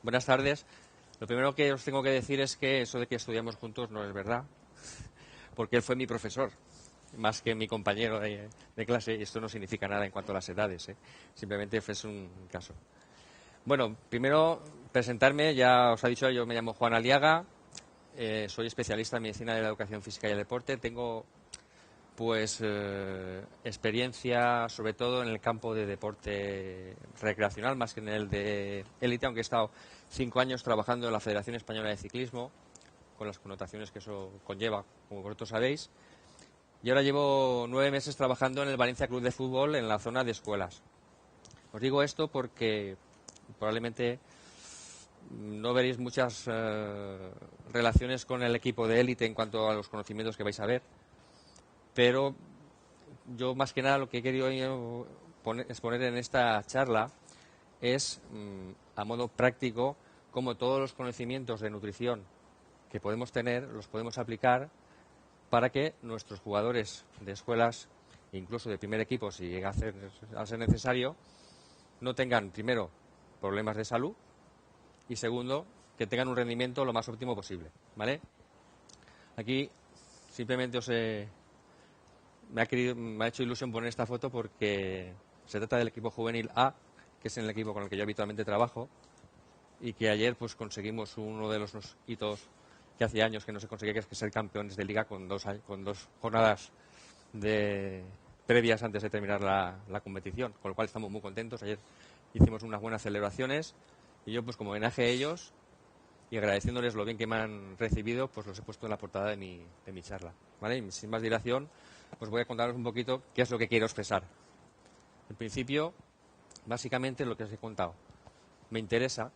Buenas tardes. Lo primero que os tengo que decir es que eso de que estudiamos juntos no es verdad, porque él fue mi profesor, más que mi compañero de clase, y esto no significa nada en cuanto a las edades, ¿eh? Simplemente fue un caso. Bueno, primero presentarme, ya os ha dicho, yo me llamo Juan Aliaga, soy especialista en medicina de la educación física y el deporte, tengo experiencia sobre todo en el campo de deporte recreacional más que en el de élite, aunque he estado 5 años trabajando en la Federación Española de Ciclismo con las connotaciones que eso conlleva, como vosotros sabéis, y ahora llevo 9 meses trabajando en el Valencia Club de Fútbol en la zona de escuelas. Os digo esto porque probablemente no veréis muchas relaciones con el equipo de élite en cuanto a los conocimientos que vais a ver, pero yo más que nada lo que he querido exponer en esta charla es, a modo práctico, cómo todos los conocimientos de nutrición que podemos tener los podemos aplicar para que nuestros jugadores de escuelas, incluso de primer equipo, si llega a ser necesario, no tengan, primero, problemas de salud y, segundo, que tengan un rendimiento lo más óptimo posible, ¿vale? Aquí simplemente me ha hecho ilusión poner esta foto porque se trata del equipo juvenil A, que es el equipo con el que yo habitualmente trabajo, y que ayer pues conseguimos uno de los hitos que hace años que no se conseguía, que es ser campeones de liga con dos jornadas previas antes de terminar la competición, con lo cual estamos muy contentos. Ayer hicimos unas buenas celebraciones y yo, pues como homenaje a ellos y agradeciéndoles lo bien que me han recibido, pues los he puesto en la portada de mi charla, ¿vale? Y sin más dilación, pues voy a contaros un poquito qué es lo que quiero expresar. En principio, básicamente lo que os he contado. Me interesa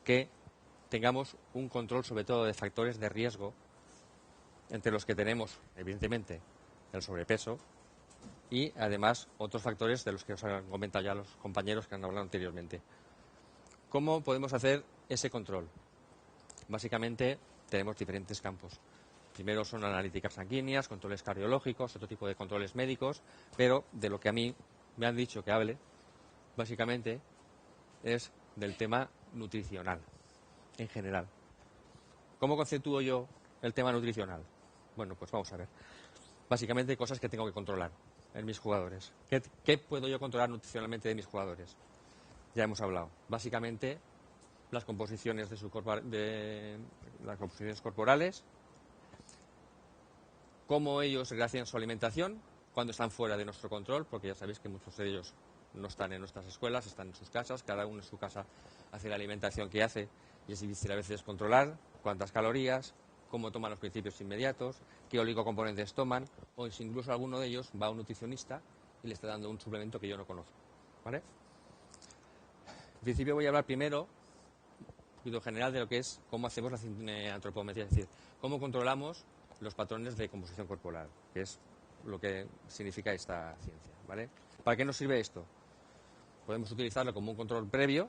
que tengamos un control sobre todo de factores de riesgo, entre los que tenemos, evidentemente, el sobrepeso y, además, otros factores de los que os han comentado ya los compañeros que han hablado anteriormente. ¿Cómo podemos hacer ese control? Básicamente, tenemos diferentes campos. Primero son analíticas sanguíneas, controles cardiológicos, otro tipo de controles médicos, pero de lo que a mí me han dicho que hable, básicamente, es del tema nutricional, en general. ¿Cómo conceptúo yo el tema nutricional? Bueno, pues vamos a ver. Básicamente cosas que tengo que controlar en mis jugadores. ¿Qué puedo yo controlar nutricionalmente de mis jugadores? Ya hemos hablado. Básicamente las composiciones de las composiciones corporales, cómo ellos relacionan su alimentación cuando están fuera de nuestro control, porque ya sabéis que muchos de ellos no están en nuestras escuelas, están en sus casas, cada uno en su casa hace la alimentación que hace y es difícil a veces controlar cuántas calorías, cómo toman los principios inmediatos, qué oligocomponentes toman, o si incluso alguno de ellos va a un nutricionista y le está dando un suplemento que yo no conozco, ¿vale? En principio voy a hablar primero, un poquito general, de lo que es cómo hacemos la antropometría, es decir, cómo controlamos los patrones de composición corporal, que es lo que significa esta ciencia, ¿vale? ¿Para qué nos sirve esto? Podemos utilizarlo como un control previo,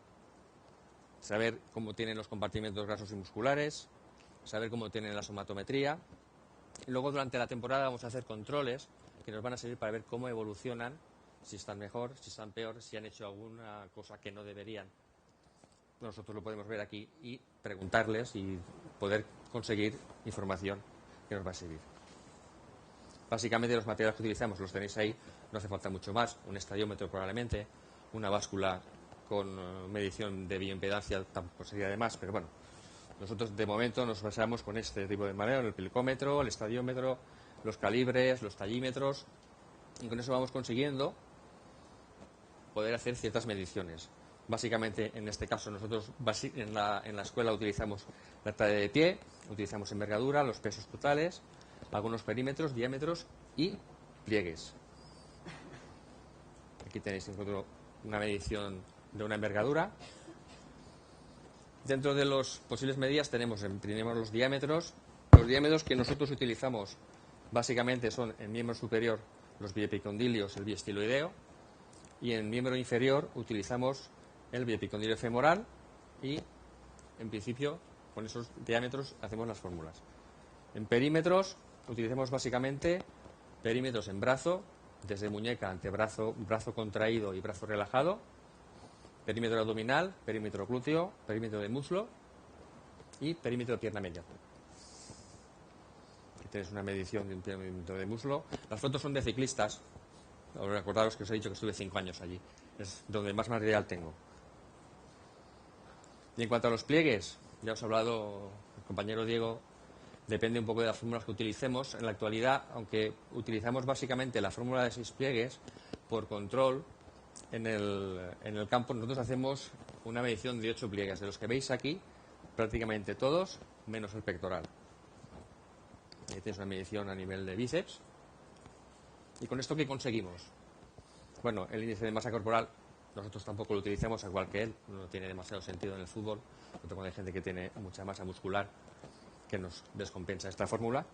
saber cómo tienen los compartimentos grasos y musculares, saber cómo tienen la somatometría. Y luego durante la temporada vamos a hacer controles que nos van a servir para ver cómo evolucionan, si están mejor, si están peor, si han hecho alguna cosa que no deberían. Nosotros lo podemos ver aquí y preguntarles y poder conseguir información que nos va a servir. Básicamente los materiales que utilizamos los tenéis ahí, no hace falta mucho más, un estadiómetro probablemente, una báscula con medición de bioimpedancia tampoco sería de más, pero bueno, nosotros de momento nos basamos con este tipo de manera, el pilicómetro, el estadiómetro, los calibres, los tallímetros, y con eso vamos consiguiendo poder hacer ciertas mediciones. Básicamente, en este caso, nosotros en la escuela utilizamos la talla de pie, utilizamos envergadura, los pesos totales, algunos perímetros, diámetros y pliegues. Aquí tenéis una medición de una envergadura. Dentro de las posibles medidas tenemos los diámetros. Los diámetros que nosotros utilizamos básicamente son en miembro superior los biepicondilios, el biestiloideo, y en miembro inferior utilizamos el biepicondilio femoral y, en principio, con esos diámetros hacemos las fórmulas. En perímetros utilizamos básicamente perímetros en brazo, desde muñeca, antebrazo, brazo contraído y brazo relajado, perímetro abdominal, perímetro glúteo, perímetro de muslo y perímetro de pierna media. Aquí tenéis una medición de un perímetro de muslo. Las fotos son de ciclistas. Ahora recordaros que os he dicho que estuve 5 años allí. Es donde más material tengo. Y en cuanto a los pliegues, ya os ha hablado el compañero Diego, depende un poco de las fórmulas que utilicemos. En la actualidad, aunque utilizamos básicamente la fórmula de 6 pliegues, por control, en el campo nosotros hacemos una medición de 8 pliegues. De los que veis aquí, prácticamente todos, menos el pectoral. Ahí tenéis una medición a nivel de bíceps. ¿Y con esto qué conseguimos? Bueno, el índice de masa corporal nosotros tampoco lo utilizamos, igual que él. No tiene demasiado sentido en el fútbol. Cuando hay gente que tiene mucha masa muscular que nos descompensa esta fórmula.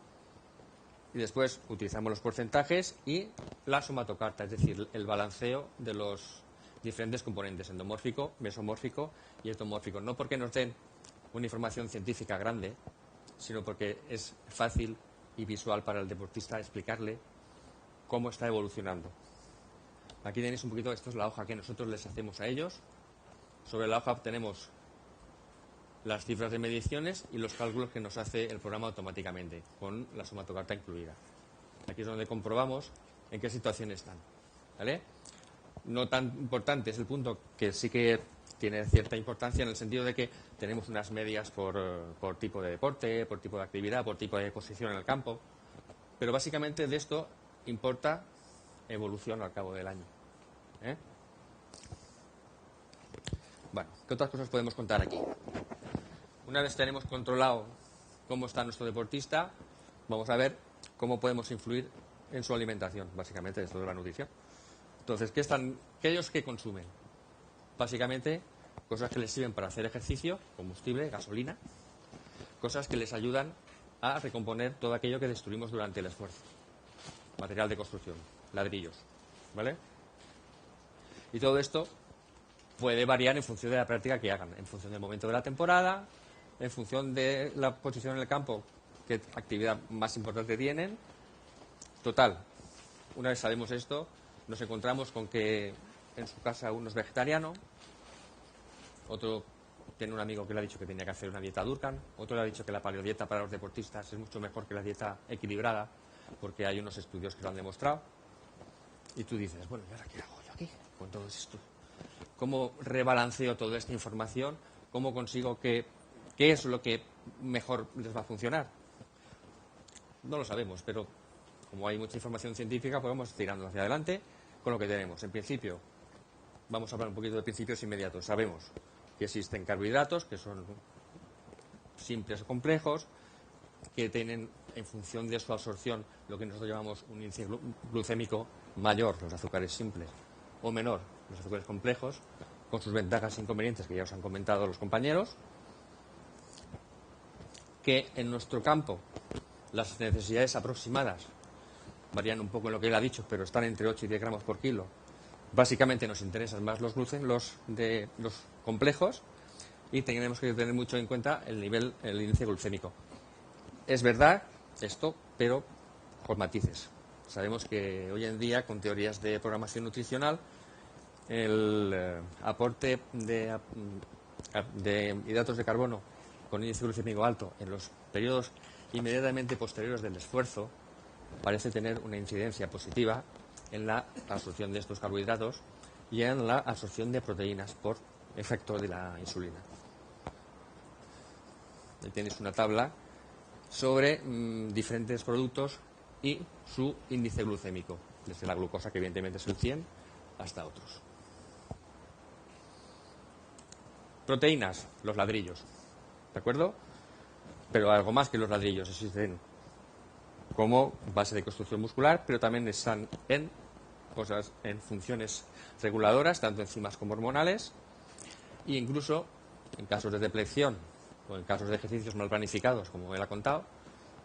Y después utilizamos los porcentajes y la somatocarta, es decir, el balanceo de los diferentes componentes, endomórfico, mesomórfico y ectomórfico. No porque nos den una información científica grande, sino porque es fácil y visual para el deportista explicarle cómo está evolucionando. Aquí tenéis un poquito, esto es la hoja que nosotros les hacemos a ellos. Sobre la hoja obtenemos las cifras de mediciones y los cálculos que nos hace el programa automáticamente, con la somatocarta incluida. Aquí es donde comprobamos en qué situación están. ¿Vale? No tan importante es el punto que sí que tiene cierta importancia en el sentido de que tenemos unas medias por tipo de deporte, por tipo de actividad, por tipo de posición en el campo. Pero básicamente de esto importa evolución al cabo del año. Bueno, ¿qué otras cosas podemos contar aquí? Una vez tenemos controlado cómo está nuestro deportista, vamos a ver cómo podemos influir en su alimentación, básicamente esto de la nutrición. Entonces, ¿qué ellos que consumen? Básicamente, cosas que les sirven para hacer ejercicio, combustible, gasolina, cosas que les ayudan a recomponer todo aquello que destruimos durante el esfuerzo. Material de construcción, ladrillos, ¿vale? Y todo esto puede variar en función de la práctica que hagan, en función del momento de la temporada, en función de la posición en el campo, qué actividad más importante tienen. Total, una vez sabemos esto, nos encontramos con que en su casa uno es vegetariano, otro tiene un amigo que le ha dicho que tenía que hacer una dieta Durkheim, otro le ha dicho que la paleodieta para los deportistas es mucho mejor que la dieta equilibrada, porque hay unos estudios que lo han demostrado. Y tú dices, bueno, ¿y ahora qué hago yo aquí con todo esto? ¿Cómo rebalanceo toda esta información? ¿Cómo consigo qué es lo que mejor les va a funcionar? No lo sabemos, pero como hay mucha información científica, podemos tirando hacia adelante con lo que tenemos. En principio, vamos a hablar un poquito de principios inmediatos. Sabemos que existen carbohidratos, que son simples o complejos, que tienen en función de su absorción lo que nosotros llamamos un índice glucémico mayor, los azúcares simples, o menor, los azúcares complejos, con sus ventajas e inconvenientes que ya os han comentado los compañeros, que en nuestro campo las necesidades aproximadas varían un poco en lo que él ha dicho, pero están entre 8 y 10 gramos por kilo. Básicamente nos interesan más los complejos, y tenemos que tener mucho en cuenta el índice glucémico. Es verdad esto, pero con matices. Sabemos que hoy en día, con teorías de programación nutricional, el aporte de hidratos de carbono con índice glucémico alto en los periodos inmediatamente posteriores del esfuerzo parece tener una incidencia positiva en la absorción de estos carbohidratos y en la absorción de proteínas por efecto de la insulina. Ahí tenéis una tabla sobre diferentes productos y su índice glucémico, desde la glucosa, que evidentemente es el 100, hasta otros. Proteínas, los ladrillos, ¿de acuerdo? Pero algo más que los ladrillos, existen como base de construcción muscular, pero también están en funciones reguladoras, tanto enzimas como hormonales, e incluso en casos de depleción o en casos de ejercicios mal planificados, como él ha contado,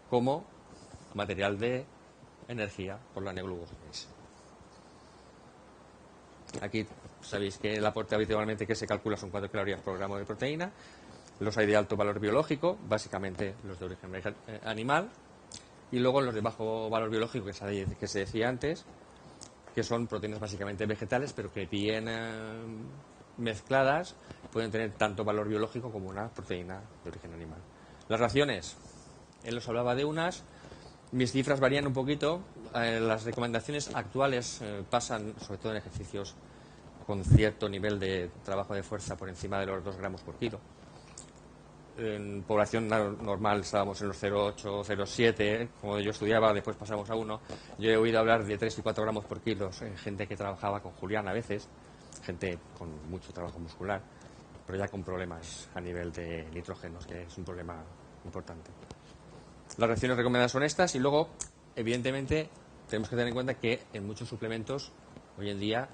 como material de energía por la neoglucógenesis. Aquí sabéis que el aporte habitualmente que se calcula son 4 calorías por gramo de proteína. Los hay de alto valor biológico, básicamente los de origen animal, y luego los de bajo valor biológico, que se decía antes, que son proteínas básicamente vegetales, pero que tienen mezcladas pueden tener tanto valor biológico como una proteína de origen animal. Las raciones, él os hablaba de unas, mis cifras varían un poquito, las recomendaciones actuales pasan, sobre todo en ejercicios con cierto nivel de trabajo de fuerza por encima de los 2 gramos por kilo. En población normal estábamos en los 0,8, 0,7, como yo estudiaba, después pasamos a 1. Yo he oído hablar de 3 y 4 gramos por kilo en gente que trabajaba con Julián a veces, gente con mucho trabajo muscular, pero ya con problemas a nivel de nitrógenos, que es un problema importante. Las raciones recomendadas son estas y luego, evidentemente, tenemos que tener en cuenta que en muchos suplementos hoy en día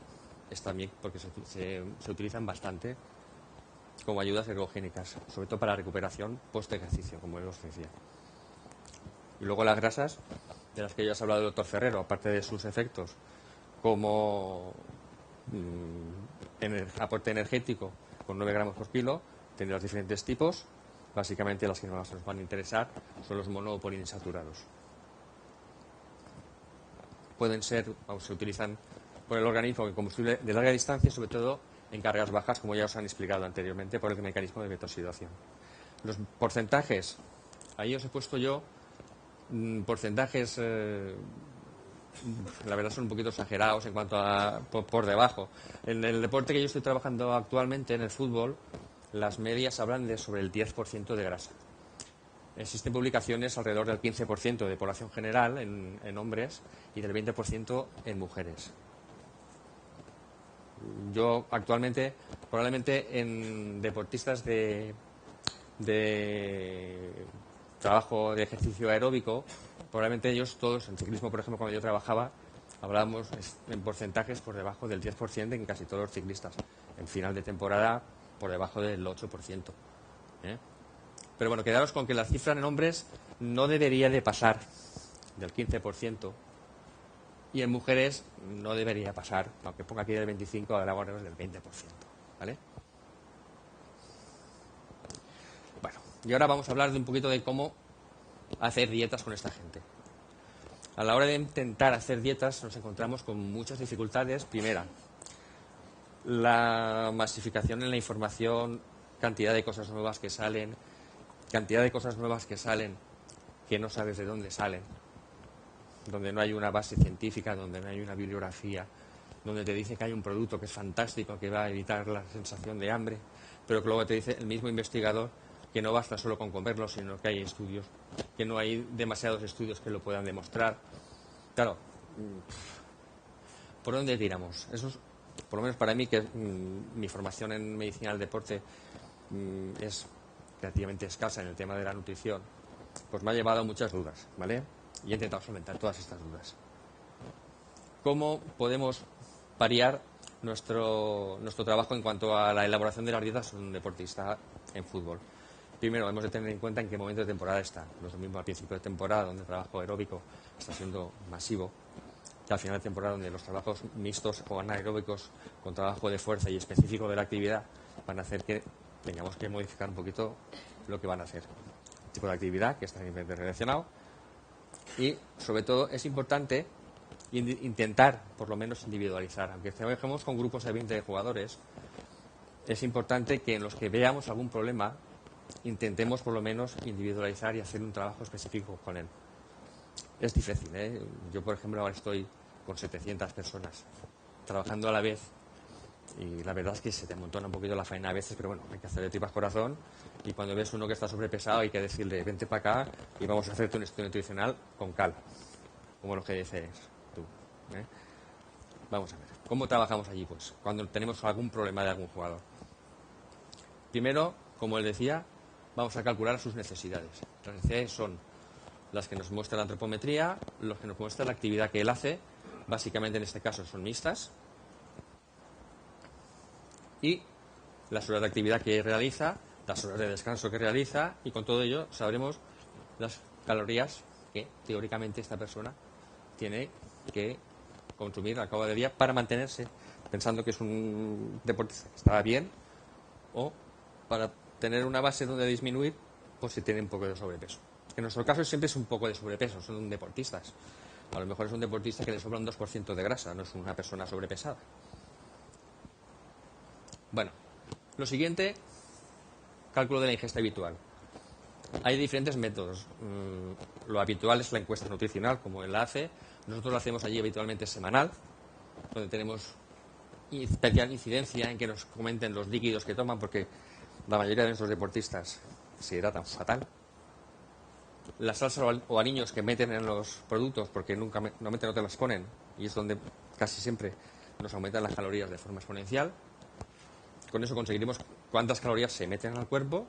están bien porque se utilizan bastante como ayudas ergogénicas, sobre todo para recuperación post-ejercicio, como él os decía. Y luego las grasas, de las que ya os ha hablado el doctor Ferrero, aparte de sus efectos como aporte energético con 9 gramos por kilo, tiene los diferentes tipos. Básicamente las que más nos van a interesar son los mono o poliinsaturados. Pueden ser, o se utilizan por el organismo en combustible de larga distancia, sobre todo en cargas bajas, como ya os han explicado anteriormente, por el mecanismo de beta-oxidación. Los porcentajes, ahí os he puesto yo porcentajes, la verdad son un poquito exagerados en cuanto a por debajo. En el deporte que yo estoy trabajando actualmente, en el fútbol, las medias hablan de sobre el 10% de grasa. Existen publicaciones alrededor del 15% de población general en hombres y del 20% en mujeres. Yo actualmente, probablemente en deportistas de trabajo de ejercicio aeróbico, probablemente ellos todos, en ciclismo por ejemplo, cuando yo trabajaba, hablábamos en porcentajes por debajo del 10% en casi todos los ciclistas. En final de temporada, por debajo del 8%. Pero bueno, quedaros con que la cifra en hombres no debería de pasar del 15%. Y en mujeres no debería pasar, aunque ponga aquí del 25, ahora hablamos del 20%. ¿Vale? Bueno, y ahora vamos a hablar de un poquito de cómo hacer dietas con esta gente. A la hora de intentar hacer dietas nos encontramos con muchas dificultades. Primera, la masificación en la información, cantidad de cosas nuevas que salen, que no sabes de dónde salen, donde no hay una base científica, donde no hay una bibliografía, donde te dice que hay un producto que es fantástico, que va a evitar la sensación de hambre, pero que luego te dice el mismo investigador que no basta solo con comerlo, sino que hay estudios, que no hay demasiados estudios que lo puedan demostrar. Claro, ¿por dónde tiramos? Eso es, por lo menos para mí, que mi formación en medicina del deporte es relativamente escasa en el tema de la nutrición, pues me ha llevado a muchas dudas, ¿vale? Y he intentado solventar todas estas dudas. ¿Cómo podemos variar nuestro trabajo en cuanto a la elaboración de las dietas de un deportista en fútbol? Primero, hemos de tener en cuenta en qué momento de temporada está. No es lo mismo al principio de temporada, donde el trabajo aeróbico está siendo masivo, que al final de temporada, donde los trabajos mixtos o anaeróbicos con trabajo de fuerza y específico de la actividad van a hacer que tengamos que modificar un poquito lo que van a hacer. El tipo de actividad, que está relacionado. Y, sobre todo, es importante intentar, por lo menos, individualizar. Aunque trabajemos con grupos de 20 jugadores, es importante que en los que veamos algún problema, intentemos, por lo menos, individualizar y hacer un trabajo específico con él. Es difícil, ¿eh? Yo, por ejemplo, ahora estoy con 700 personas trabajando a la vez y la verdad es que se te amontona un poquito la faena a veces, pero bueno, hay que hacer de tripas corazón y cuando ves uno que está sobrepesado hay que decirle, vente para acá y vamos a hacerte un estudio nutricional con calma, como lo que dices tú, ¿eh? Vamos a ver, ¿cómo trabajamos allí? Pues cuando tenemos algún problema de algún jugador. Primero, como él decía, vamos a calcular sus necesidades. Las necesidades son las que nos muestra la antropometría, los que nos muestra la actividad que él hace, básicamente en este caso son mixtas, y las horas de actividad que realiza, las horas de descanso que realiza, y con todo ello sabremos las calorías que teóricamente esta persona tiene que consumir al cabo del día para mantenerse, pensando que es un deportista que está bien, o para tener una base donde disminuir, pues si tiene un poco de sobrepeso. En nuestro caso siempre es un poco de sobrepeso, son deportistas. A lo mejor es un deportista que le sobra un 2% de grasa, no es una persona sobrepesada. Bueno, lo siguiente, cálculo de la ingesta habitual. Hay diferentes métodos. Lo habitual es la encuesta nutricional, como él la hace. Nosotros lo hacemos allí habitualmente semanal, donde tenemos especial incidencia en que nos comenten los líquidos que toman, porque la mayoría de nuestros deportistas se hidratan fatal. Las salsas o aliños que meten en los productos, porque normalmente no te las ponen, y es donde casi siempre nos aumentan las calorías de forma exponencial. Con eso conseguiremos cuántas calorías se meten al cuerpo.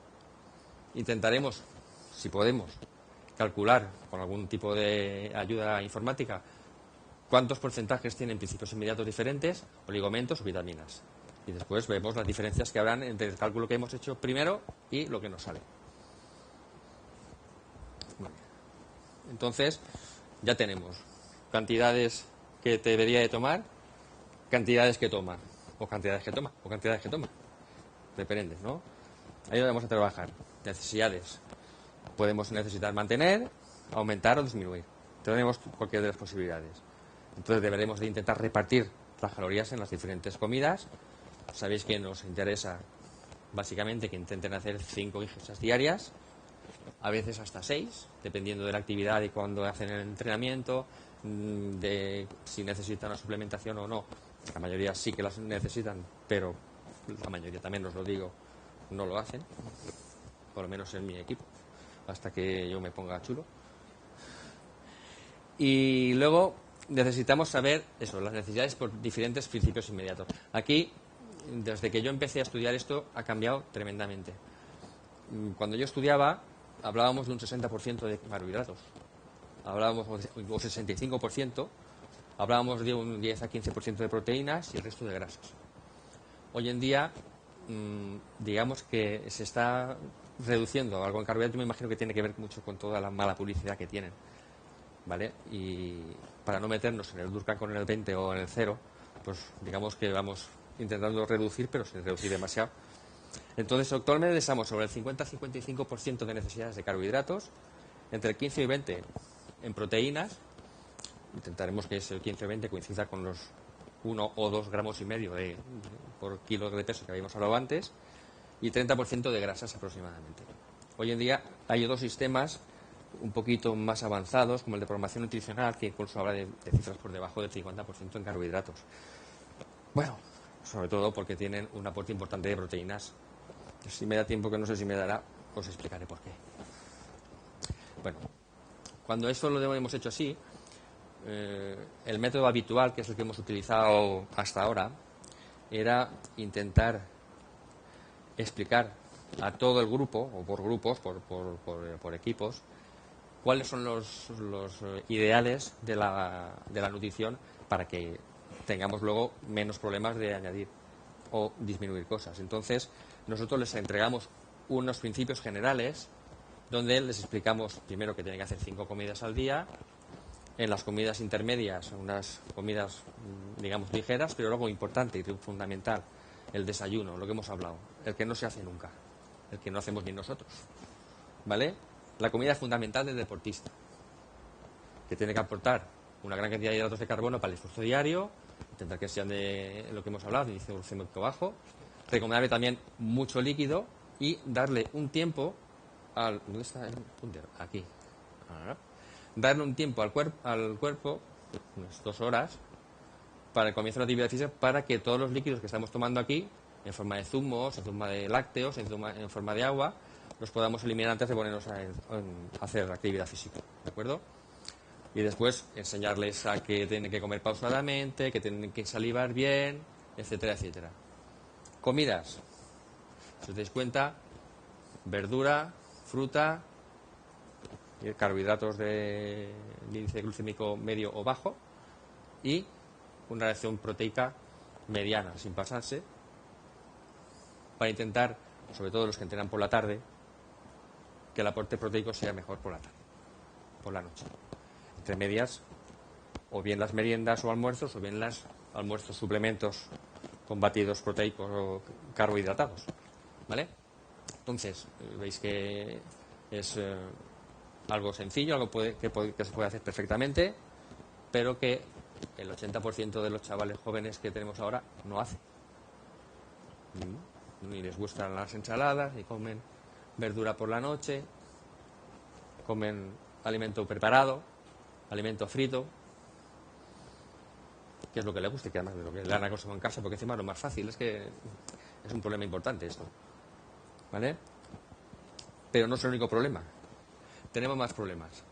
Intentaremos, si podemos, calcular con algún tipo de ayuda informática cuántos porcentajes tienen principios inmediatos diferentes, oligomentos o vitaminas. Y después vemos las diferencias que habrán entre el cálculo que hemos hecho primero y lo que nos sale. Bueno, entonces, ya tenemos cantidades que te debería de tomar, cantidades que toma, o cantidades que toma, o cantidades que toma. Depende, ¿no? Ahí vamos a trabajar. Necesidades. Podemos necesitar mantener, aumentar o disminuir. Tenemos cualquiera de las posibilidades. Entonces deberemos de intentar repartir las calorías en las diferentes comidas. Sabéis que nos interesa básicamente que intenten hacer 5 ingestas diarias, a veces hasta 6, dependiendo de la actividad y cuando hacen el entrenamiento, de si necesitan una suplementación o no. La mayoría sí que las necesitan, pero la mayoría, también os lo digo, no lo hacen, por lo menos en mi equipo, hasta que yo me ponga chulo. Y luego necesitamos saber eso, las necesidades por diferentes principios inmediatos. Aquí, desde que yo empecé a estudiar esto, ha cambiado tremendamente. Cuando yo estudiaba, hablábamos de un 60% de carbohidratos, hablábamos de un 65%, hablábamos de un 10 a 15% de proteínas y el resto de grasas. Hoy en día, digamos que se está reduciendo algo en carbohidratos. Me imagino que tiene que ver mucho con toda la mala publicidad que tienen, ¿vale? Y para no meternos en el Durkheim con el 20 o en el 0, pues digamos que vamos intentando reducir, pero sin reducir demasiado. Entonces, actualmente estamos sobre el 50-55% de necesidades de carbohidratos, entre el 15 y 20 en proteínas. Intentaremos que ese 15 o 20 coincida con los 1 o 2 gramos y medio por kilo de peso que habíamos hablado antes, y 30% de grasas aproximadamente. Hoy en día hay otros sistemas un poquito más avanzados, como el de programación nutricional, que incluso habla de cifras por debajo del 50% en carbohidratos. Bueno, sobre todo porque tienen un aporte importante de proteínas. Si me da tiempo, que no sé si me dará, os explicaré por qué. Bueno, cuando eso lo hemos hecho así, el método habitual, que es el que hemos utilizado hasta ahora, era intentar explicar a todo el grupo, o por grupos, por equipos, cuáles son los ideales de la nutrición para que tengamos luego menos problemas de añadir o disminuir cosas. Entonces, nosotros les entregamos unos principios generales donde les explicamos primero que tienen que hacer 5 comidas al día, en las comidas intermedias unas comidas, digamos, ligeras, pero luego importante y fundamental, el desayuno, lo que hemos hablado, el que no se hace nunca, el que no hacemos ni nosotros, ¿vale? La comida es fundamental del deportista, que tiene que aportar una gran cantidad de hidratos de carbono para el esfuerzo diario, intentar que sean de lo que hemos hablado, de índice glucémico bajo, recomendarle también mucho líquido y darle un tiempo al... ¿Dónde está el puntero? Aquí. Darle un tiempo al cuerpo, unas 2 horas, para el comienzo de la actividad física, para que todos los líquidos que estamos tomando aquí, en forma de zumos, en forma de lácteos, en forma de agua, los podamos eliminar antes de ponernos a hacer actividad física, ¿de acuerdo? Y después enseñarles a que tienen que comer pausadamente, que tienen que salivar bien, etcétera, etcétera. Comidas. Si os dais cuenta, verdura, fruta, carbohidratos de índice glucémico medio o bajo y una reacción proteica mediana, sin pasarse, para intentar, sobre todo los que entrenan por la tarde, que el aporte proteico sea mejor por la tarde, por la noche. Entre medias, o bien las meriendas o almuerzos, o bien las almuerzos suplementos con batidos proteicos o carbohidratados, ¿vale? Entonces, veis que es algo sencillo, algo que se puede hacer perfectamente, pero que el 80% de los chavales jóvenes que tenemos ahora no hace. Ni les gustan las ensaladas, ni comen verdura por la noche, comen alimento preparado, alimento frito, que es lo que les gusta y que además es lo que le dan a consumo en casa, porque encima lo más fácil es que es un problema importante esto, ¿vale? Pero no es el único problema, tenemos más problemas.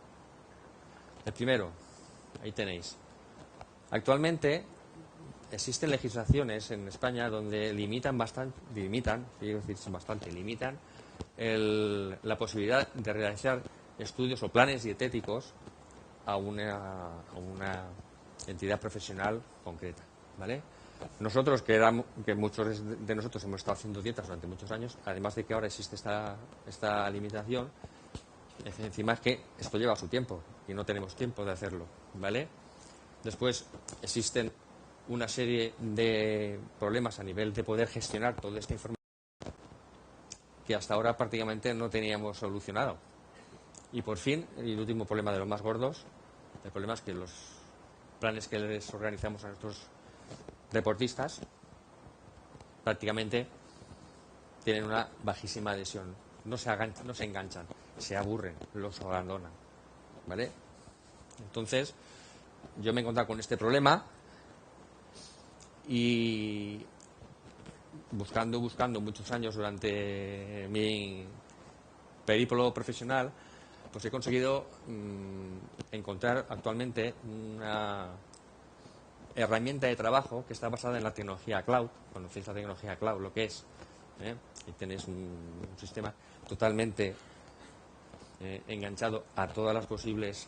El primero, ahí tenéis. Actualmente existen legislaciones en España donde limitan la posibilidad de realizar estudios o planes dietéticos a una entidad profesional concreta, ¿vale? Nosotros, que muchos de nosotros hemos estado haciendo dietas durante muchos años, además de que ahora existe esta limitación, encima es que esto lleva su tiempo y no tenemos tiempo de hacerlo, ¿vale? Después existen una serie de problemas a nivel de poder gestionar toda esta información que hasta ahora prácticamente no teníamos solucionado. Y por fin, el último problema de los más gordos, el problema es que los planes que les organizamos a nuestros deportistas prácticamente tienen una bajísima adhesión, no se enganchan, se aburren, los abandonan, ¿vale? Entonces, yo me he encontrado con este problema y buscando muchos años durante mi periplo profesional, pues he conseguido encontrar actualmente una herramienta de trabajo que está basada en la tecnología cloud. Conocéis la tecnología cloud, lo que es, ¿eh? Y tenéis un sistema totalmente enganchado a todas las posibles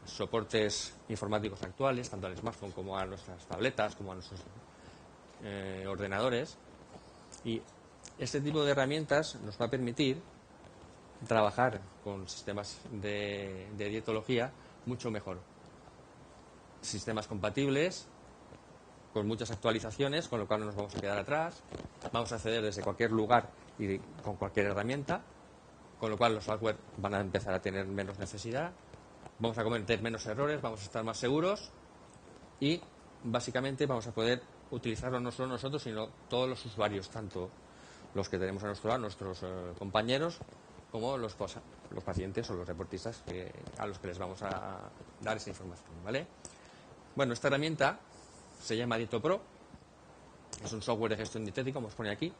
soportes informáticos actuales, tanto al smartphone como a nuestras tabletas, como a nuestros ordenadores. Y este tipo de herramientas nos va a permitir trabajar con sistemas de dietología mucho mejor. Sistemas compatibles, con muchas actualizaciones, con lo cual no nos vamos a quedar atrás. Vamos a acceder desde cualquier lugar y con cualquier herramienta, con lo cual los software van a empezar a tener menos necesidad. Vamos a cometer menos errores, vamos a estar más seguros y básicamente vamos a poder utilizarlo no solo nosotros, sino todos los usuarios, tanto los que tenemos a nuestro lado, nuestros compañeros, como los pacientes o los deportistas a los que les vamos a dar esa información, ¿vale? Bueno, esta herramienta se llama DietoPro, es un software de gestión dietética, como os pone aquí.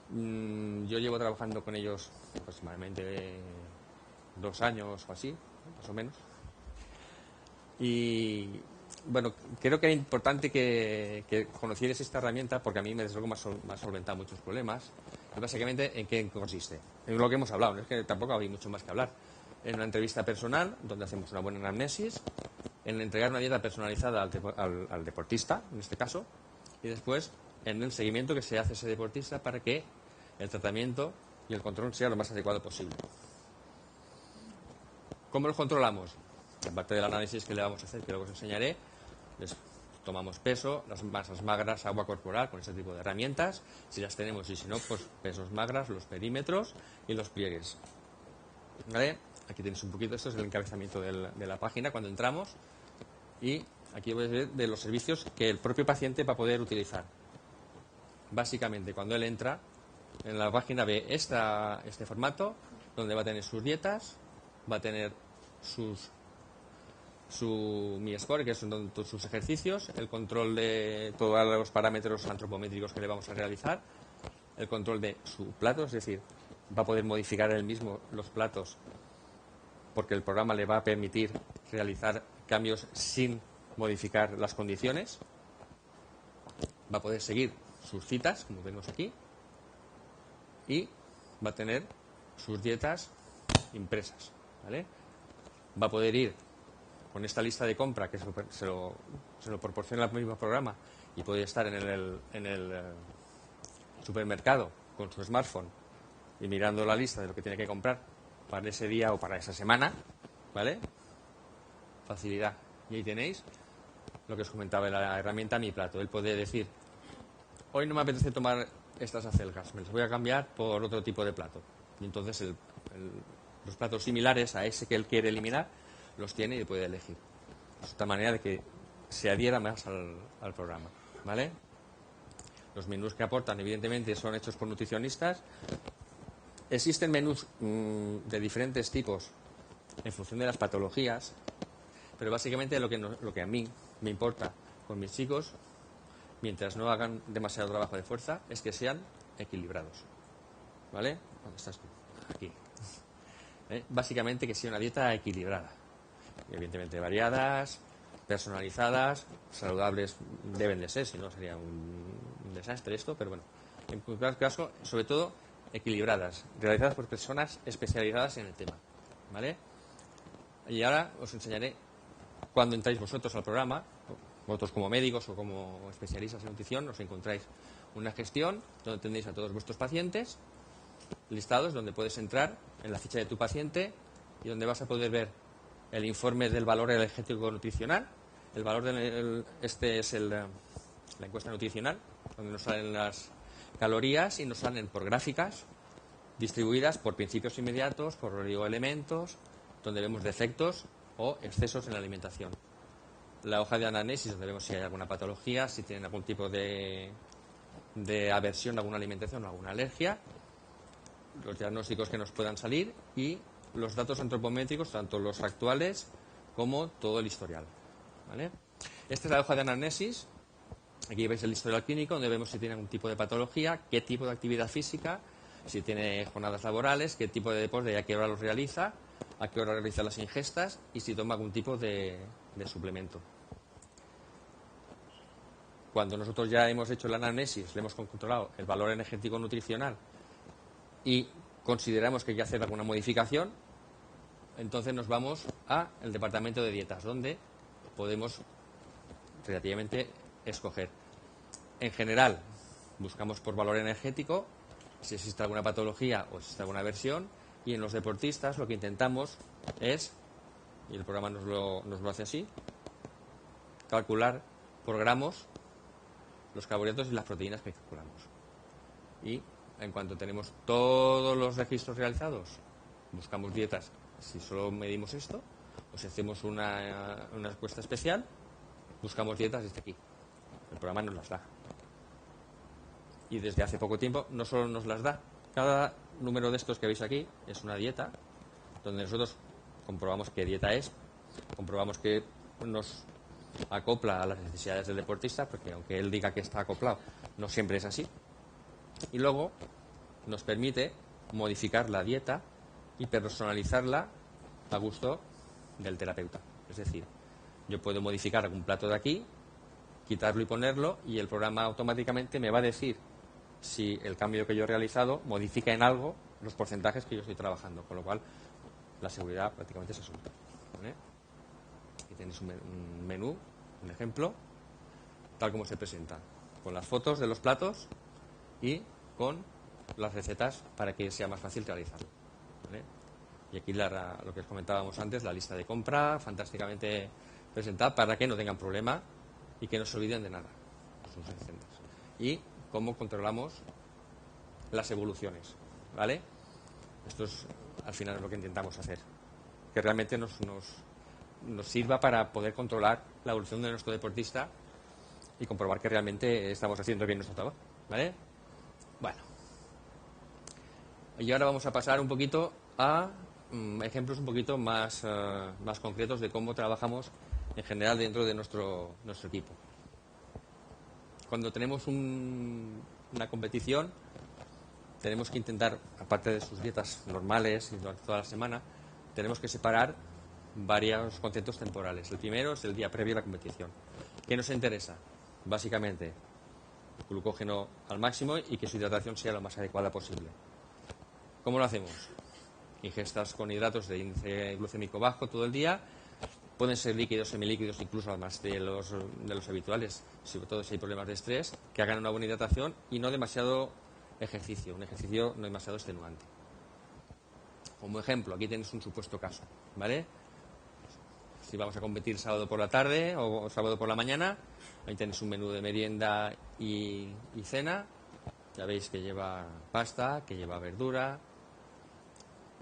Yo llevo trabajando con ellos aproximadamente 2 años o así, más o menos. Y bueno, creo que era importante que conocierais esta herramienta porque a mí desde luego me ha solventado muchos problemas. Básicamente, ¿en qué consiste? En lo que hemos hablado, es que tampoco hay mucho más que hablar. En una entrevista personal, donde hacemos una buena anamnesis, en entregar una dieta personalizada al deportista, en este caso, y después en el seguimiento que se hace a ese deportista para que el tratamiento y el control sea lo más adecuado posible. ¿Cómo los controlamos? Aparte del análisis que le vamos a hacer, que luego os enseñaré, les tomamos peso, las masas magras, agua corporal, con este tipo de herramientas, si las tenemos, y si no, pues pesos magras, los perímetros y los pliegues. ¿Vale? Aquí tenéis un poquito, esto es el encabezamiento de la página cuando entramos, y aquí vais a ver de los servicios que el propio paciente va a poder utilizar. Básicamente, cuando él entra en la página, ve este formato, donde va a tener sus dietas, va a tener su Mi Score, que son todos sus ejercicios, el control de todos los parámetros antropométricos que le vamos a realizar, el control de su plato, es decir, va a poder modificar él mismo los platos porque el programa le va a permitir realizar cambios sin modificar las condiciones. Va a poder seguir sus citas, como vemos aquí, y va a tener sus dietas impresas, ¿vale? Va a poder ir con esta lista de compra que se lo proporciona el mismo programa y puede estar en el supermercado con su smartphone y mirando la lista de lo que tiene que comprar para ese día o para esa semana, ¿vale? Facilidad. Y ahí tenéis lo que os comentaba de la herramienta Mi Plato. Él puede decir, hoy no me apetece tomar estas acelgas, me las voy a cambiar por otro tipo de plato. Y entonces los platos similares a ese que él quiere eliminar los tiene y puede elegir. Es otra manera de que se adhiera más al programa, ¿vale? Los menús que aportan, evidentemente, son hechos por nutricionistas. Existen menús de diferentes tipos en función de las patologías, pero básicamente lo que a mí me importa con mis chicos, mientras no hagan demasiado trabajo de fuerza, es que sean equilibrados. ¿Vale? ¿Dónde estás tú? Aquí. Básicamente que sea una dieta equilibrada. Evidentemente variadas, personalizadas, saludables deben de ser, si no sería un desastre esto, pero bueno, en cualquier caso, sobre todo equilibradas, realizadas por personas especializadas en el tema, ¿vale? Y ahora os enseñaré, cuando entráis vosotros al programa, vosotros como médicos o como especialistas en nutrición, os encontráis una gestión donde tenéis a todos vuestros pacientes listados, donde puedes entrar en la ficha de tu paciente y donde vas a poder ver el informe del valor energético nutricional. El valor este es la encuesta nutricional, donde nos salen las calorías y nos salen por gráficas distribuidas por principios inmediatos, por elementos, donde vemos defectos o excesos en la alimentación. La hoja de anamnesis, donde vemos si hay alguna patología, si tienen algún tipo de aversión a alguna alimentación o alguna alergia, los diagnósticos que nos puedan salir y los datos antropométricos, tanto los actuales como todo el historial. ¿Vale? Esta es la hoja de anamnesis. Aquí veis el historial clínico, donde vemos si tiene algún tipo de patología, qué tipo de actividad física, si tiene jornadas laborales, qué tipo de deporte y a qué hora los realiza, a qué hora realiza las ingestas y si toma algún tipo de suplemento. Cuando nosotros ya hemos hecho el anamnesis, le hemos controlado el valor energético nutricional y consideramos que hay que hacer alguna modificación, entonces nos vamos al departamento de dietas, donde podemos relativamente escoger. En general, buscamos por valor energético, si existe alguna patología o existe alguna aversión, y en los deportistas lo que intentamos es, y el programa nos lo hace así, calcular por gramos los carbohidratos y las proteínas que calculamos. Y en cuanto tenemos todos los registros realizados, buscamos dietas si solo medimos esto, o si hacemos una encuesta especial, buscamos dietas desde aquí. El programa nos las da. Y desde hace poco tiempo no solo nos las da, cada número de estos que veis aquí es una dieta, donde nosotros comprobamos qué dieta es, comprobamos que nos acopla a las necesidades del deportista, porque aunque él diga que está acoplado, no siempre es así. Y luego nos permite modificar la dieta y personalizarla a gusto del terapeuta. Es decir, yo puedo modificar algún plato de aquí, quitarlo y ponerlo, y el programa automáticamente me va a decir si el cambio que yo he realizado modifica en algo los porcentajes que yo estoy trabajando, con lo cual la seguridad prácticamente es absoluta. ¿Vale? Aquí tenéis un menú, un ejemplo, tal como se presenta, con las fotos de los platos y con las recetas para que sea más fácil realizarlo. ¿Vale? Y aquí lo que os comentábamos antes, la lista de compra, fantásticamente presentada para que no tengan problema y que no se olviden de nada. Sus recetas. Y cómo controlamos las evoluciones. ¿Vale? Esto es al final lo que intentamos hacer. Que realmente nos sirva para poder controlar la evolución de nuestro deportista y comprobar que realmente estamos haciendo bien nuestro trabajo. ¿Vale? Bueno. Y ahora vamos a pasar un poquito a ejemplos un poquito más concretos de cómo trabajamos en general dentro de nuestro equipo. Cuando tenemos una competición, tenemos que intentar, aparte de sus dietas normales y durante toda la semana, tenemos que separar varios conceptos temporales. El primero es el día previo a la competición. ¿Qué nos interesa? Básicamente, glucógeno al máximo y que su hidratación sea lo más adecuada posible. ¿Cómo lo hacemos? Ingestas con hidratos de índice glucémico bajo todo el día. Pueden ser líquidos, semilíquidos, incluso además de los habituales, sobre todo si hay problemas de estrés, que hagan una buena hidratación y no demasiado ejercicio, un ejercicio no demasiado extenuante. Como ejemplo, aquí tenéis un supuesto caso, ¿vale? Si vamos a competir sábado por la tarde o sábado por la mañana, ahí tenéis un menú de merienda y cena. Ya veis que lleva pasta, que lleva verdura,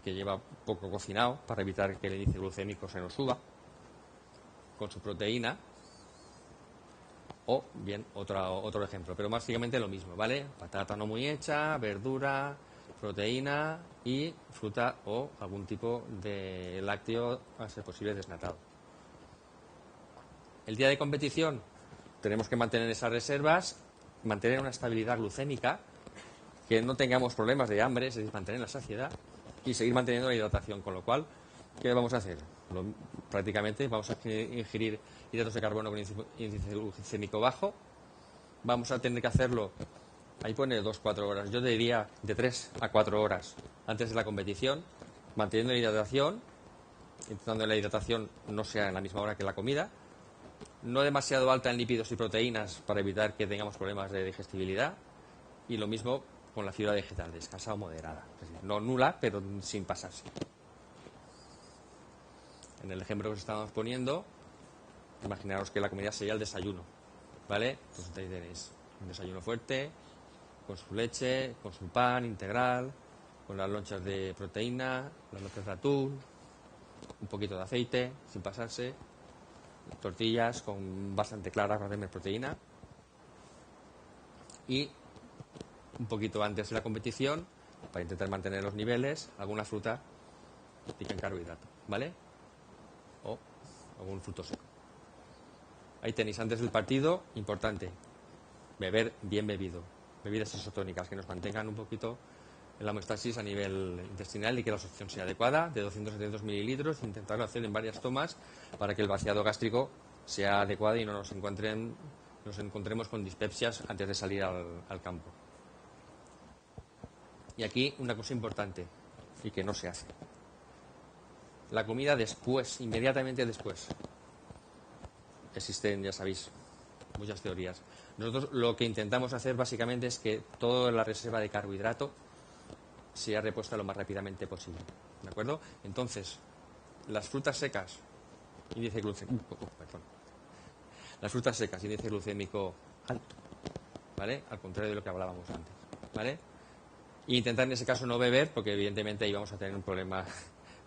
que lleva poco cocinado para evitar que el índice glucémico se nos suba, con su proteína. O bien otro ejemplo, pero básicamente lo mismo, ¿vale? Patata no muy hecha, verdura, proteína y fruta o algún tipo de lácteo, a ser posible, desnatado. El día de competición tenemos que mantener esas reservas, mantener una estabilidad glucémica, que no tengamos problemas de hambre, es decir, mantener la saciedad y seguir manteniendo la hidratación, con lo cual, ¿qué vamos a hacer? Prácticamente vamos a ingerir hidratos de carbono con índice glucémico bajo. Vamos a tener que hacerlo, ahí pone 2-4 horas, yo diría de 3 a 4 horas antes de la competición, manteniendo la hidratación, intentando que la hidratación no sea en la misma hora que la comida, no demasiado alta en lípidos y proteínas para evitar que tengamos problemas de digestibilidad, y lo mismo con la fibra vegetal, escasa o moderada, es decir, no nula, pero sin pasarse. En el ejemplo que os estábamos poniendo, imaginaos que la comida sería el desayuno, ¿vale? Pues ahí tenéis un desayuno fuerte, con su leche, con su pan integral, con las lonchas de proteína, las lonchas de atún, un poquito de aceite, sin pasarse, tortillas con bastante claras para tener proteína, y un poquito antes de la competición, para intentar mantener los niveles, alguna fruta rica en carbohidrato, ¿vale? O algún fruto seco. Ahí tenéis, antes del partido, importante, beber bien bebido, bebidas isotónicas que nos mantengan un poquito en la homeostasis a nivel intestinal y que la absorción sea adecuada, de 200 a 300 mililitros, intentarlo hacer en varias tomas para que el vaciado gástrico sea adecuado y no nos encontremos con dispepsias antes de salir al campo. Y aquí una cosa importante y que no se hace: la comida después, inmediatamente después. Existen, ya sabéis, muchas teorías. Nosotros lo que intentamos hacer básicamente es que toda la reserva de carbohidrato sea repuesta lo más rápidamente posible, ¿de acuerdo? Entonces, las frutas secas, índice glucémico, las frutas secas, índice glucémico alto, ¿vale? Al contrario de lo que hablábamos antes, ¿vale? E intentar en ese caso no beber, porque evidentemente ahí vamos a tener un problema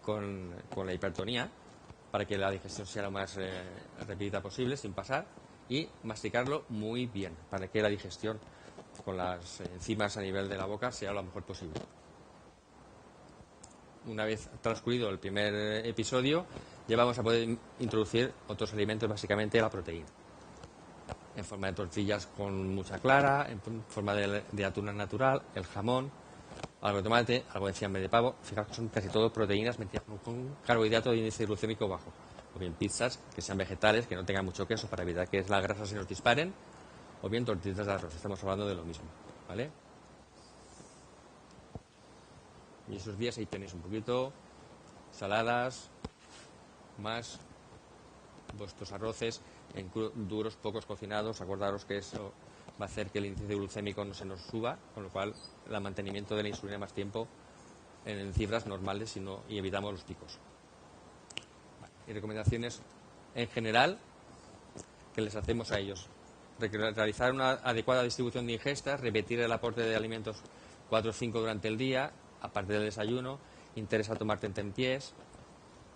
con la hipertonía, para que la digestión sea lo más rápida posible, sin pasar, y masticarlo muy bien, para que la digestión con las enzimas a nivel de la boca sea lo mejor posible. Una vez transcurrido el primer episodio, ya vamos a poder introducir otros alimentos, básicamente la proteína, en forma de tortillas con mucha clara, en forma de atún natural, el jamón, algo de tomate, algo de fiambre de pavo. Fijaos que son casi todo proteínas metidas con carbohidrato de índice glucémico bajo. O bien pizzas que sean vegetales, que no tengan mucho queso para evitar que las grasas se nos disparen, o bien tortillas de arroz. Estamos hablando de lo mismo, ¿vale? Y esos días ahí tenéis un poquito, saladas, más vuestros arroces en duros, pocos cocinados. Acordaros que eso va a hacer que el índice glucémico no se nos suba, con lo cual el mantenimiento de la insulina más tiempo en cifras normales y evitamos los picos. Vale. Y recomendaciones en general que les hacemos a ellos: realizar una adecuada distribución de ingestas, repetir el aporte de alimentos 4 o 5 durante el día, aparte del desayuno, interesa tomar tentempiés,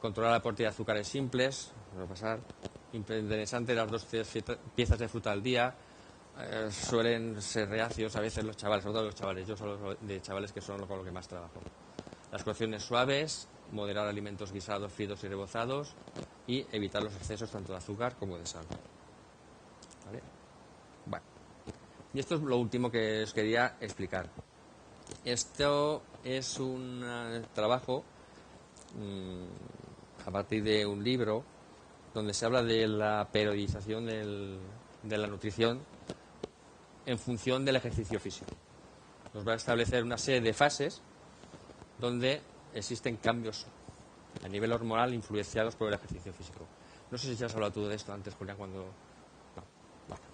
controlar el aporte de azúcares simples, no va a pasar, interesante las 2 piezas de fruta al día. Suelen ser reacios a veces los chavales, sobre todo los chavales, yo soy de chavales que son con lo que más trabajo. Las cocciones suaves, moderar alimentos guisados, fritos y rebozados, y evitar los excesos tanto de azúcar como de sal. ¿Vale? Bueno, y esto es lo último que os quería explicar. Esto es un trabajo a partir de un libro donde se habla de la periodización de la nutrición en función del ejercicio físico. Nos va a establecer una serie de fases donde existen cambios a nivel hormonal influenciados por el ejercicio físico. No sé si ya has hablado tú de esto antes, Julián, cuando... No. Bueno,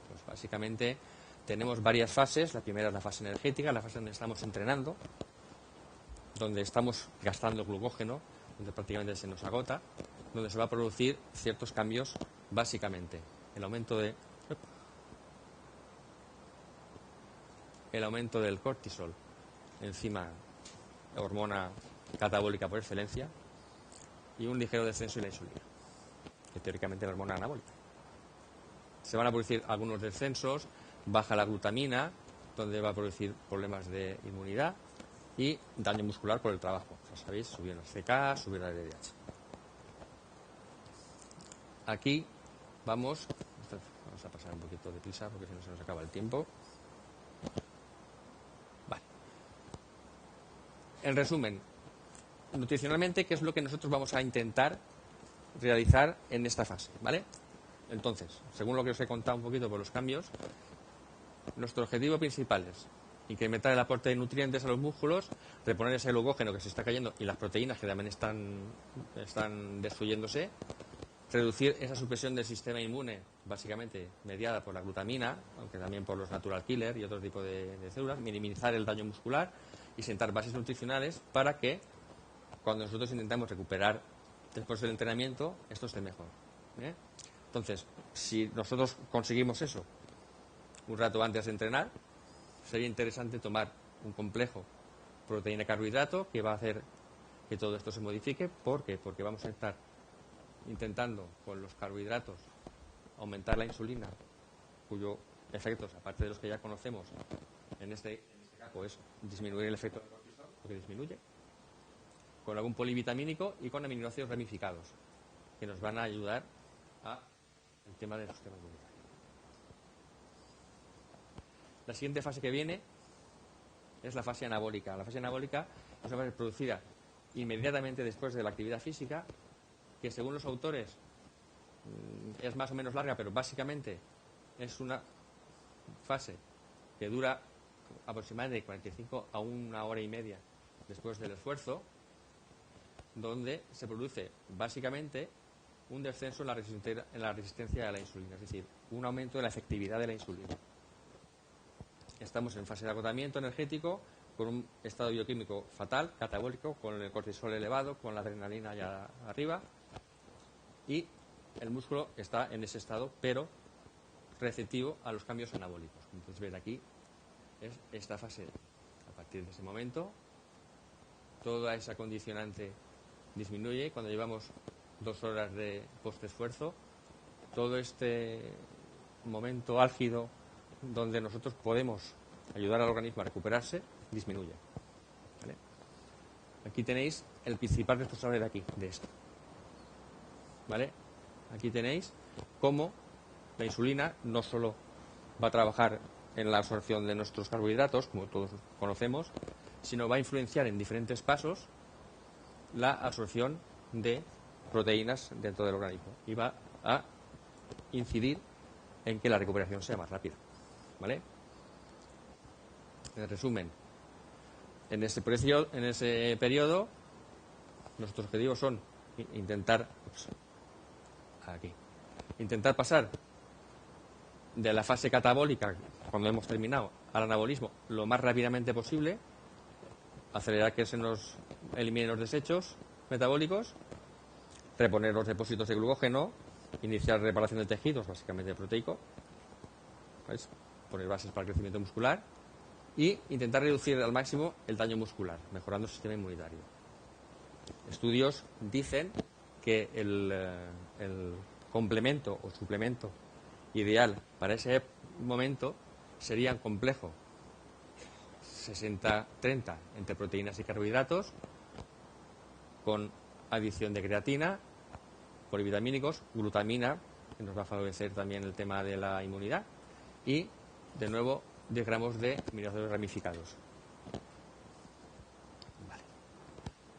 pues básicamente tenemos varias fases. La primera es la fase energética, la fase donde estamos entrenando, donde estamos gastando glucógeno, donde prácticamente se nos agota, donde se va a producir ciertos cambios, básicamente el aumento del cortisol, enzima, hormona catabólica por excelencia, y un ligero descenso en la insulina, que teóricamente es la hormona anabólica. Se van a producir algunos descensos, baja la glutamina, donde va a producir problemas de inmunidad y daño muscular por el trabajo. Ya sabéis, subir el CK, subir la LDH. Aquí vamos a pasar un poquito de prisa porque si no se nos acaba el tiempo. Vale. En resumen, nutricionalmente, ¿qué es lo que nosotros vamos a intentar realizar en esta fase? ¿Vale? Entonces, según lo que os he contado un poquito por los cambios, nuestro objetivo principal es incrementar el aporte de nutrientes a los músculos, reponer ese glucógeno que se está cayendo y las proteínas que también están destruyéndose, reducir esa supresión del sistema inmune, básicamente mediada por la glutamina, aunque también por los natural killer y otro tipo de células, minimizar el daño muscular y sentar bases nutricionales para que cuando nosotros intentamos recuperar después del entrenamiento, esto esté mejor. Entonces, si nosotros conseguimos eso un rato antes de entrenar, sería interesante tomar un complejo proteína-carbohidrato que va a hacer que todo esto se modifique. ¿Por qué? Porque vamos a estar intentando con los carbohidratos aumentar la insulina, cuyo efectos, aparte de los que ya conocemos, en este caso es disminuir el efecto del cortisol, porque disminuye, con algún polivitamínico y con aminoácidos ramificados, que nos van a ayudar al tema del sistema inmunitario. La siguiente fase que viene es la fase anabólica. La fase anabólica es una fase producida inmediatamente después de la actividad física, que según los autores es más o menos larga, pero básicamente es una fase que dura aproximadamente de 45 a 1 hora y media después del esfuerzo, donde se produce básicamente un descenso en la resistencia a la insulina, es decir, un aumento de la efectividad de la insulina. Estamos en fase de agotamiento energético, con un estado bioquímico fatal, catabólico, con el cortisol elevado, con la adrenalina ya arriba, y el músculo está en ese estado, pero receptivo a los cambios anabólicos. Entonces, ver aquí es esta fase. A partir de ese momento, toda esa condicionante disminuye. Cuando llevamos 2 horas de post-esfuerzo, todo este momento álgido donde nosotros podemos ayudar al organismo a recuperarse, disminuye. ¿Vale? Aquí tenéis el principal responsable de aquí, de esto. ¿Vale? Aquí tenéis cómo la insulina no solo va a trabajar en la absorción de nuestros carbohidratos, como todos conocemos, sino va a influenciar en diferentes pasos la absorción de proteínas dentro del organismo y va a incidir en que la recuperación sea más rápida. ¿Vale? En resumen, en ese periodo nuestros objetivos son intentar pasar de la fase catabólica, cuando hemos terminado, al anabolismo lo más rápidamente posible, acelerar que se nos eliminen los desechos metabólicos, reponer los depósitos de glucógeno, iniciar reparación de tejidos, básicamente proteico, ¿veis? Poner bases para el crecimiento muscular y intentar reducir al máximo el daño muscular, mejorando el sistema inmunitario. Estudios dicen que el complemento o suplemento ideal para ese momento sería un complejo 60-30 entre proteínas y carbohidratos, con adición de creatina, polivitamínicos, glutamina, que nos va a favorecer también el tema de la inmunidad, y de nuevo 10 gramos de aminoácidos ramificados. Vale.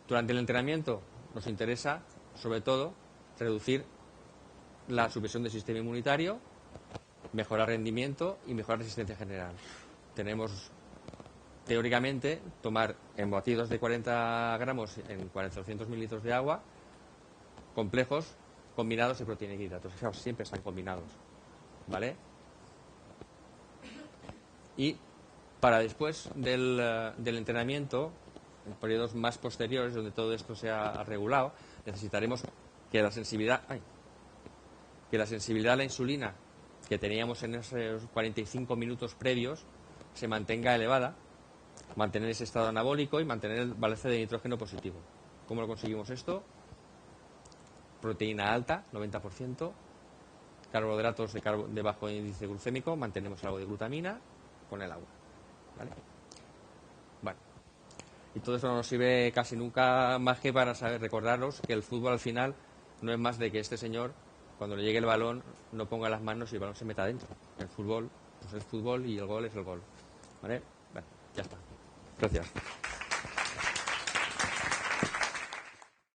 Durante el entrenamiento nos interesa sobre todo reducir la supresión del sistema inmunitario, mejorar rendimiento y mejorar resistencia general. Tenemos teóricamente tomar en batidos de 40 gramos en 400 mililitros de agua complejos combinados de proteína y hidratos. Fijaos, siempre están combinados, ¿vale? Y para después del entrenamiento, en periodos más posteriores donde todo esto se ha regulado, necesitaremos que la sensibilidad a la insulina que teníamos en esos 45 minutos previos se mantenga elevada, mantener ese estado anabólico y mantener el balance de nitrógeno positivo. ¿Cómo lo conseguimos esto? Proteína alta, 90%, carbohidratos de bajo índice glucémico, mantenemos algo de glutamina con el agua, ¿vale? Bueno, y todo eso no nos sirve casi nunca más que para recordaros que el fútbol al final no es más de que este señor, cuando le llegue el balón, no ponga las manos y el balón se meta dentro. El fútbol, pues es fútbol y el gol es el gol, ¿vale? Bueno, ya está. Gracias.